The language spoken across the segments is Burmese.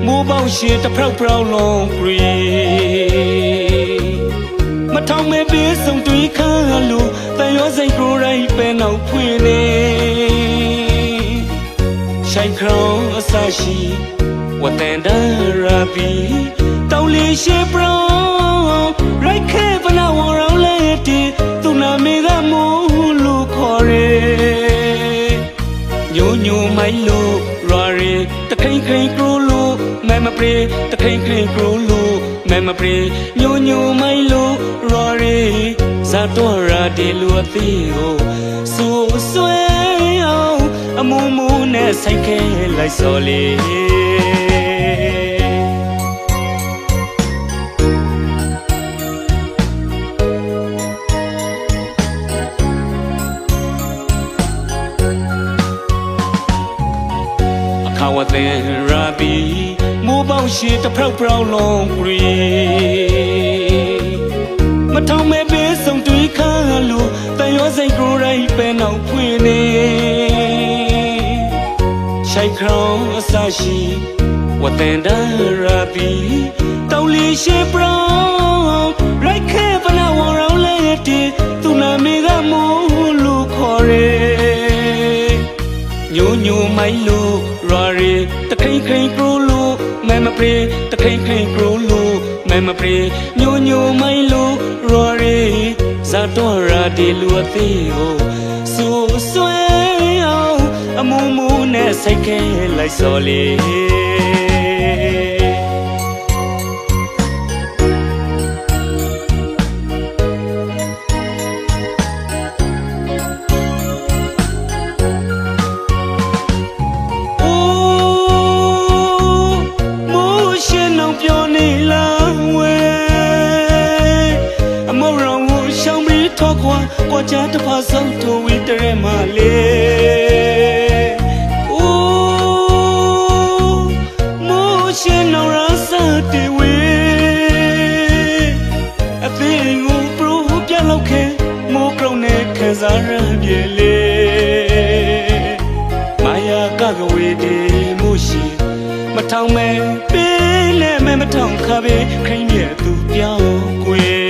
မိုးပေါက်ရှင်တစ်ဖက်ပြောင်းလုံးဂရီမထောင်မဲ့ပေးဆုံးတွေးခါလို့တန်ရောစိတ်ကိုယ်ရိုက်ပဲနောက်ဖွင့်နေရှိုက်ခေါင်းအစရှိဝတန်ဒရာဘီတောင်းလေးရှိပရောင်းရိုက်ခဲပနာဝရောင်းလေးတီသူနာမေကမိုးလို့ခေါ်ရဲညိုညိုမိုင်းလို့ရာရီတခိန်ခိန်ကရိုလို့မဲမပရေတခိန်ခိန်ကရိုလို့မဲမပရေညိုညိုမိုင်းလို့ရာရီဇာတော်ရာဒီလူအသေးကိုဆိုဆွဲအောင်အမူမူနဲ့ဆိုင်ခဲလိုက်စော်လေခါဝတဲ့ရာဘီမိုးပေါက်ရှိတစ်ဖက်ပြောင်းလုံးဂရီမထောင်မဲ့ပေးဆုံးတွေးခါလို့တန်ရောစိတ်ကိုယ်ရိုက်ပဲနောက်ဖွင့်နေရှိုက်ခေါင်းအစရှိဝတန်ဒရာဘီတောင်းလေးရှိပရောင်းရိုက်ခဲပနာဝရောင်းလေးတီသူနာမေကမိုးလို့ခေါ်ရဲညိုညိုမိုင်းလို့ရာရီတခိန်ခိန်ကရိုလို့မဲမပရေတခိန်ခိန်ကရိုလို့မဲမပရေညိုညိုမိုင်းလို့ရာရီဇာတော်ရာဒီလူအသေးကိုဆိုဆွဲအောင်အမူမူနဲ့ဆိုင်ခဲလိုက်စော်လေကွာကြတဖာဆုံးထိုးဝီတရဲမလေးအိုးမိုးရှင်နောရာစတေဝေအသေးကိုပရိုပြလောက်ခဲမိုးကရုံနဲ့ခံစားရပြေလေမာယာကကဝေဒီမိုးရှိမထောင်မဲပေးလဲမဲမထောင်ခါပဲခိမ့်ရဲ့သူပြောင်းကွယ်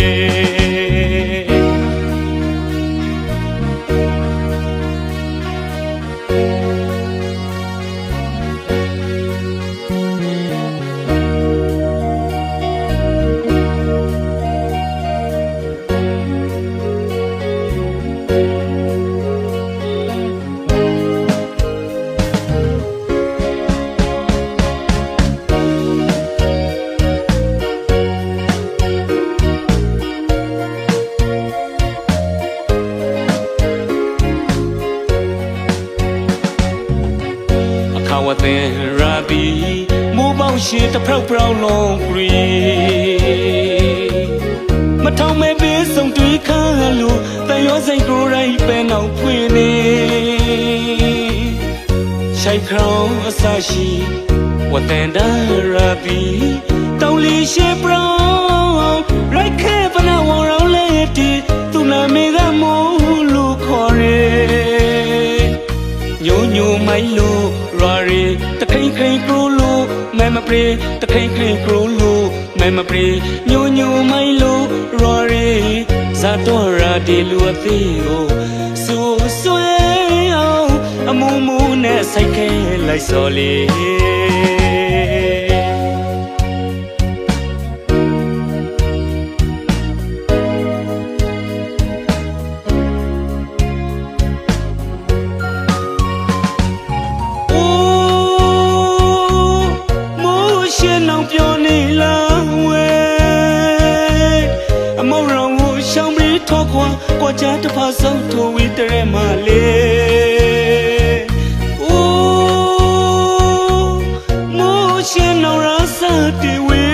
ဝတဲ့ရာဘီမိုးပေါက်ရှိတစ်ဖက်ပြောင်းလုံးဂရီမထောင်မဲ့ပေးဆုံးတွေးခါလို့တန်ရောစိတ်ကိုယ်ရိုက်ပဲနောက်ဖွင့်နေရှိုက်ခေါင်းအစရှိဝတန်ဒရာဘီတောင်းလေးရှိပရောင်းရိုက်ခဲပနာဝရောင်းလေးတီသူနာမေကမိုးလို့ခေါ်ရဲညိုညိုမိုင်းလို့ရာရီတခိန်ခိန်ကရိုလို့မဲမပရေတခိန်ခိန်ကရိုလို့မဲမပရေညိုညိုမိုင်းလို့ရာရီဇာတော်ရာဒီလူအသေးကိုဆိုဆွဲအောင်အမူမူနဲ့ဆိုင်ခဲလိုက်စော်လေပြောနေလားဝဲအမောရောင်ကိုရှောင်းပြီးထောက်ခွာကွာကြတဖာဆုံးထိုးဝီတရဲမလေးအိုးမိုးရှင်နောရာစတေဝေ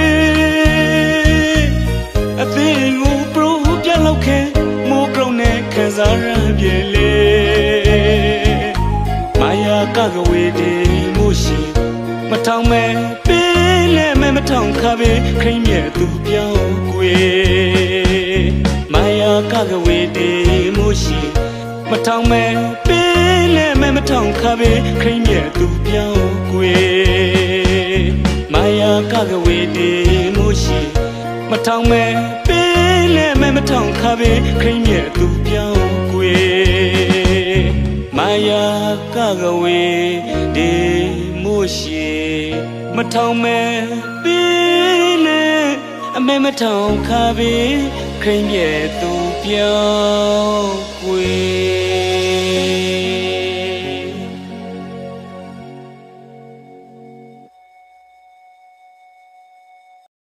အသေးကိုပရိုပြလောက်ခဲမိုးကရုံနဲ့ခံစားရပြေလေမာယာကကဝေဒီမိုးရှင်မထောင်မဲ့မထောင်ခါပဲခိမ့်ရဲ့သူပြောင်းကွယ်မာယာကကဝေဒီမိုးရှိမထောင်မဲ့ပေးလဲမထောင်ခါပဲခိမ့်ရဲ့သူပြောင်းကွယ် ကဝေဒီမို့ရှိမထောင်မဲ့ပေးလဲမဲမထောင်ခါပဲခရင်းရဲ့သူပြောင်းကွယ်မာယာကဝေဒီမို့ရှိမထောင်မဲ့ပေးလဲအမဲမထောင်ခါပဲခရင်းရဲ့သူပြောင်းကွယ်